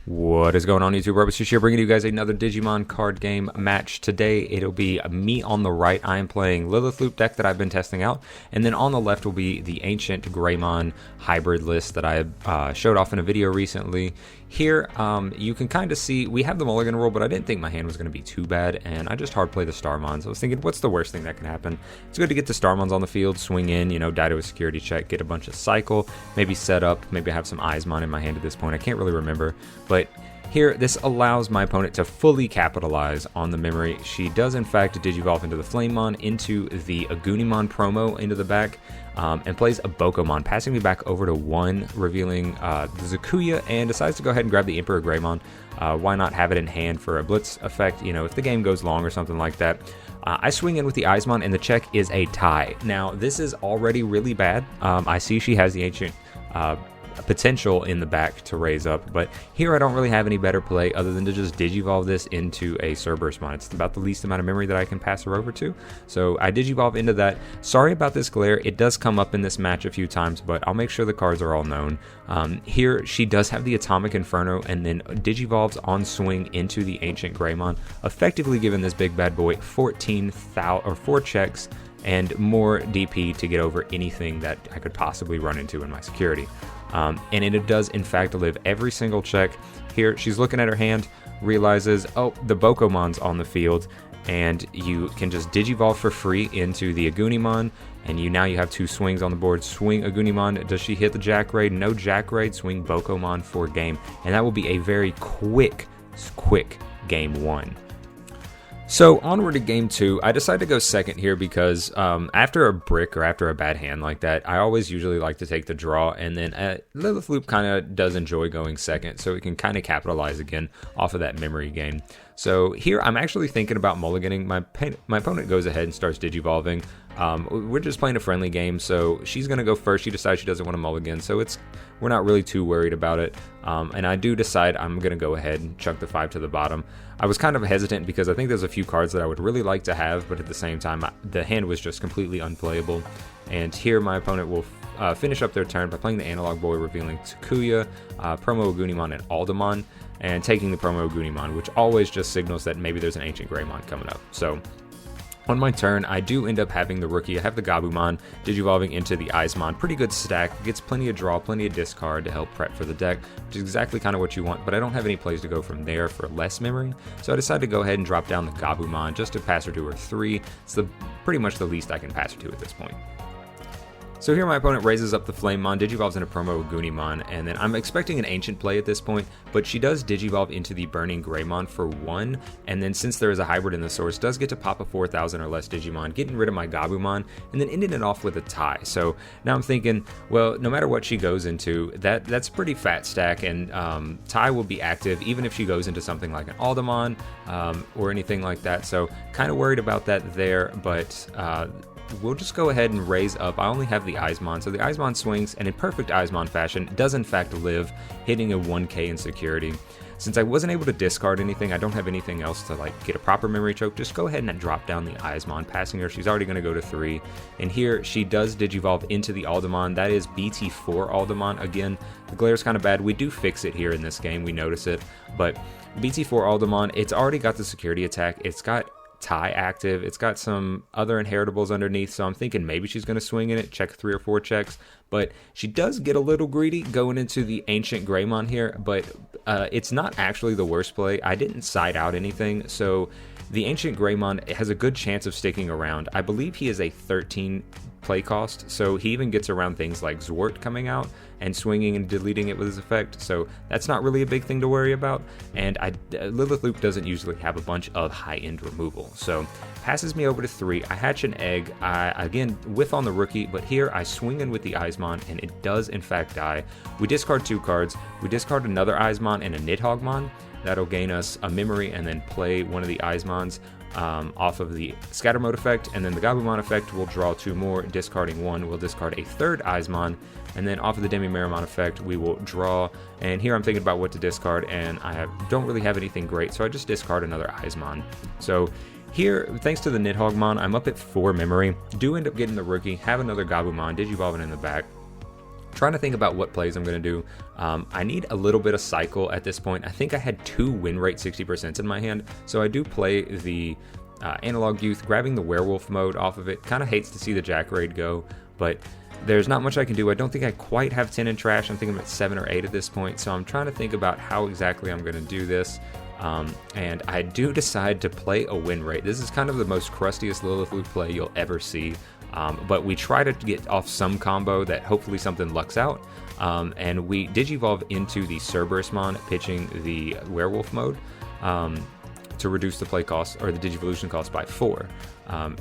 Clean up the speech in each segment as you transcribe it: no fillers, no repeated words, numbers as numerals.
What is going on, YouTube? Robosushi here, bringing you guys another Digimon card game match. Today, it'll be me on the right. I am playing Lilith Loop deck that I've been testing out, and then on the left will be the Ancient Greymon hybrid list that I showed off in a video recently. Here, you can kind of see, we have the mulligan rule, but I didn't think my hand was going to be too bad, and I just hard play the Starmons. I was thinking, what's the worst thing that can happen? It's good to get the Starmons on the field, swing in, die to a security check, get a bunch of cycle, maybe set up, maybe I have some Eismon in my hand at this point. I can't really remember, but here, this allows my opponent to fully capitalize on the memory. She does, in fact, Digivolve into the Flamemon, into the Agunimon promo into the back, and plays a Bokomon, passing me back over to 1, revealing the Zakuya, and decides to go ahead and grab the Emperor Greymon. Why not have it in hand for a Blitz effect, if the game goes long or something like that. I swing in with the Eismon, and the check is a tie. Now, this is already really bad. I see she has the Ancient potential in the back to raise up, but here I don't really have any better play other than to just Digivolve this into a Cerberusmon. It's about the least amount of memory that I can pass her over to, so I Digivolve into that. Sorry about this glare, it does come up in this match a few times, but I'll make sure the cards are all known. Here she does have the Atomic Inferno and then Digivolves on swing into the Ancient Greymon, effectively giving this big bad boy 4 checks and more DP to get over anything that I could possibly run into in my security. And it does, in fact, live every single check. Here, she's looking at her hand, realizes, oh, the Bokomon's on the field, and you can just Digivolve for free into the Agunimon, and now you have 2 swings on the board. Swing Agunimon, does she hit the Jack Raid? No Jack Raid, swing Bokomon for game, and that will be a very quick game 1. So onward to game 2, I decided to go second here because after a brick or after a bad hand like that, I always usually like to take the draw, and then Lilith Loop kind of does enjoy going second, so it can kind of capitalize again off of that memory gain. So here I'm actually thinking about mulliganing. My opponent goes ahead and starts Digivolving. We're just playing a friendly game, so she's going to go first. She decides she doesn't want to mulligan, so we're not really too worried about it. And I do decide I'm going to go ahead and chuck the 5 to the bottom. I was kind of hesitant because I think there's a few cards that I would really like to have, but at the same time, the hand was just completely unplayable. And here my opponent will finish up their turn by playing the Analog Boy, revealing Takuya, Promo Agunimon, and Aldemon, and taking the Promo Agunimon, which always just signals that maybe there's an Ancient Greymon coming up. So on my turn, I do end up having the rookie. I have the Gabumon, Digivolving into the Eismon. Pretty good stack, gets plenty of draw, plenty of discard to help prep for the deck, which is exactly kind of what you want, but I don't have any plays to go from there for less memory, so I decided to go ahead and drop down the Gabumon just to pass her to her 3. It's pretty much the least I can pass her to at this point. So here my opponent raises up the Flamemon, Digivolves into Promo Agunimon, and then I'm expecting an Ancient play at this point, but she does Digivolve into the Burning Greymon for 1, and then since there is a hybrid in the source, does get to pop a 4,000 or less Digimon, getting rid of my Gabumon, and then ending it off with a tie. So now I'm thinking, well, no matter what she goes into, that's a pretty fat stack, and tie will be active even if she goes into something like an Aldemon or anything like that, so kind of worried about that there, but we'll just go ahead and raise up. I only have the Eismon, so the Eismon swings, and in perfect Eismon fashion, does in fact live, hitting a 1k in security. Since I wasn't able to discard anything, I don't have anything else to get a proper memory choke, just go ahead and drop down the Eismon, passing her. She's already going to go to 3, and here she does Digivolve into the Aldemon. That is BT4 Aldemon. Again, the glare's kind of bad. We do fix it here in this game, we notice it, but BT4 Aldemon, it's already got the security attack, it's got tie active, it's got some other inheritables underneath, so I'm thinking maybe she's going to swing in it, check 3 or 4 checks, but she does get a little greedy going into the Ancient Greymon here, but it's not actually the worst play. I didn't side out anything, so the Ancient Greymon has a good chance of sticking around. I believe he is a 13 play cost, so he even gets around things like Zwart coming out and swinging and deleting it with his effect, so that's not really a big thing to worry about, and Lilith Loop doesn't usually have a bunch of high-end removal, so passes me over to 3, I hatch an egg, I again whiff on the rookie, but here I swing in with the Eismon, and it does in fact die. We discard 2 cards, we discard another Eismon and a Nidhoggmon. That'll gain us a memory and then play one of the Eismons off of the Scatter Mode effect, and then the Gabumon effect will draw 2 more, discarding 1, we'll discard a 3rd Eismon, and then off of the Demi-Meramon effect we will draw, and here I'm thinking about what to discard, and I don't really have anything great, so I just discard another Eismon. So here, thanks to the Nidhoggmon, I'm up at 4 memory, do end up getting the rookie, have another Gabumon, Digivolving in the back, trying to think about what plays I'm going to do. I need a little bit of cycle at this point. I think I had 2 win rate 60% in my hand, so I do play the Analog Youth, grabbing the werewolf mode off of it. Kind of hates to see the Jack Raid go, but there's not much I can do. I don't think I quite have 10 in trash. I'm thinking about 7 or 8 at this point, so I'm trying to think about how exactly I'm going to do this. And I do decide to play a win rate. This is kind of the most crustiest Lilith loot play you'll ever see. But we try to get off some combo that hopefully something lucks out. And we digivolve into the Cerberusmon, pitching the werewolf mode to reduce the play cost, or the digivolution cost, by 4.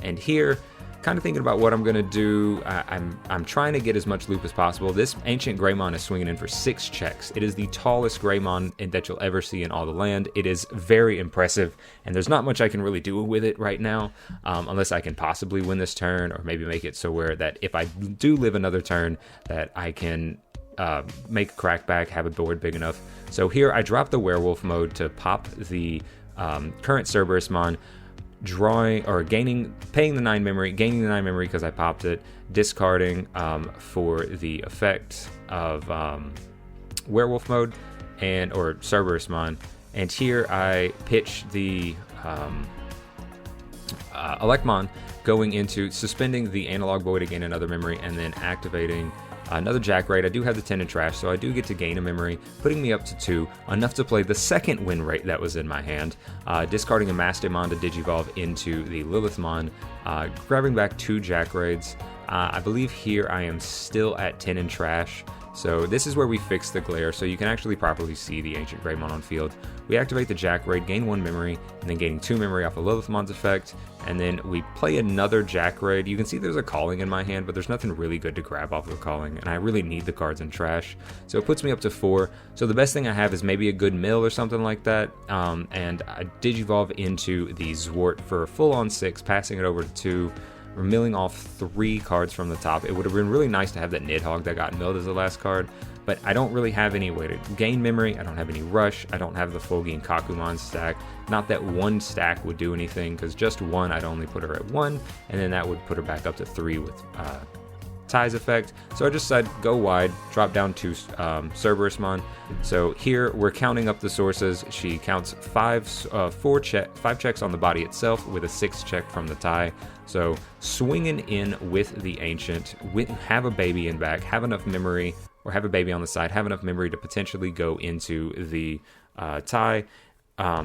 And here, kind of thinking about what I'm going to do. I'm trying to get as much loop as possible. This Ancient Greymon is swinging in for 6 checks. It is the tallest Greymon that you'll ever see in all the land. It is very impressive, and there's not much I can really do with it right now, unless I can possibly win this turn, or maybe make it so where that if I do live another turn, that I can make a crackback, have a board big enough. So here I drop the werewolf mode to pop the current Cerberusmon, drawing or paying the 9 memory, gaining the 9 memory because I popped it, discarding for the effect of werewolf mode or Cerberusmon. And here I pitch the Electmon, going into suspending the Analog Boy to gain another memory, and then activating another Jack Raid. I do have the 10 in trash, so I do get to gain a memory, putting me up to 2, enough to play the second win rate that was in my hand, discarding a Mastemon to digivolve into the Lilithmon, grabbing back 2 Jack Raids. I believe here I am still at 10 in trash, so this is where we fix the glare, so you can actually properly see the Ancient Greymon on field. We activate the Jack Raid, gain 1 memory, and then gaining 2 memory off of Lilithmon's effect, and then we play another Jack Raid. You can see there's a Calling in my hand, but there's nothing really good to grab off of a Calling, and I really need the cards in trash, so it puts me up to 4. So the best thing I have is maybe a good mill or something like that, and I digivolve into the Zwart for a full-on 6, passing it over to 2. We're milling off 3 cards from the top. It would have been really nice to have that Nidhogg that got milled as the last card, but I don't really have any way to gain memory. I don't have any rush. I don't have the Fulgi and Kakumon stack. Not that 1 stack would do anything, because just 1, I'd only put her at 1, and then that would put her back up to 3 with Ty's effect. So I just decided go wide, drop down to Cerberusmon. So here we're counting up the sources. She counts 5 checks on the body itself, with a 6 check from the Ty. So swinging in with the Ancient, have a baby in back, have enough memory, or have a baby on the side, have enough memory to potentially go into the Ty,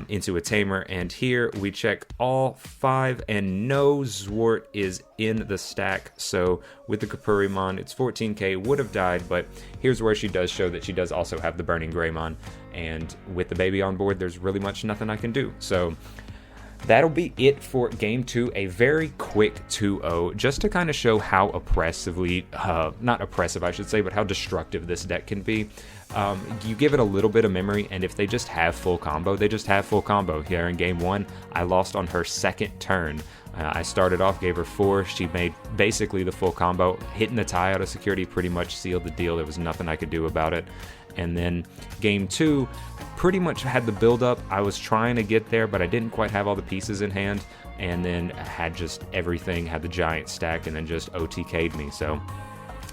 into a Tamer. And here we check all 5, and no Zwart is in the stack. So with the Kapurimon, it's 14k, would have died, but here's where she does show that she does also have the Burning Greymon, and with the baby on board, there's really nothing I can do. So that'll be it for Game 2, a very quick 2-0, just to kind of show how oppressively, not oppressive I should say, but how destructive this deck can be. You give it a little bit of memory, and if they just have full combo, they just have full combo. Here in Game 1, I lost on her second turn. I started off, gave her 4, she made basically the full combo, hitting the Ty out of security pretty much sealed the deal. There was nothing I could do about it. And then Game 2, pretty much had the build up. I was trying to get there, but I didn't quite have all the pieces in hand, and then had just everything, had the giant stack, and then just OTK'd me. So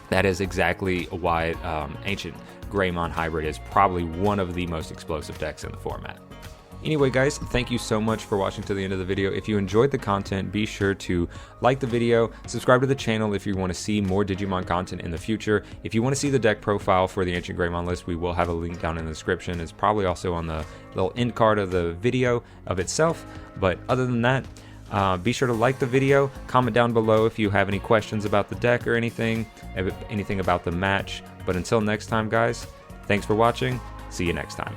that is exactly why Ancient Greymon Hybrid is probably one of the most explosive decks in the format. Anyway guys, thank you so much for watching to the end of the video. If you enjoyed the content, be sure to like the video, subscribe to the channel if you want to see more Digimon content in the future. If you want to see the deck profile for the Ancient Greymon list, we will have a link down in the description. It's probably also on the little end card of the video of itself. But other than that, be sure to like the video, comment down below if you have any questions about the deck or anything about the match. But until next time guys, thanks for watching, see you next time.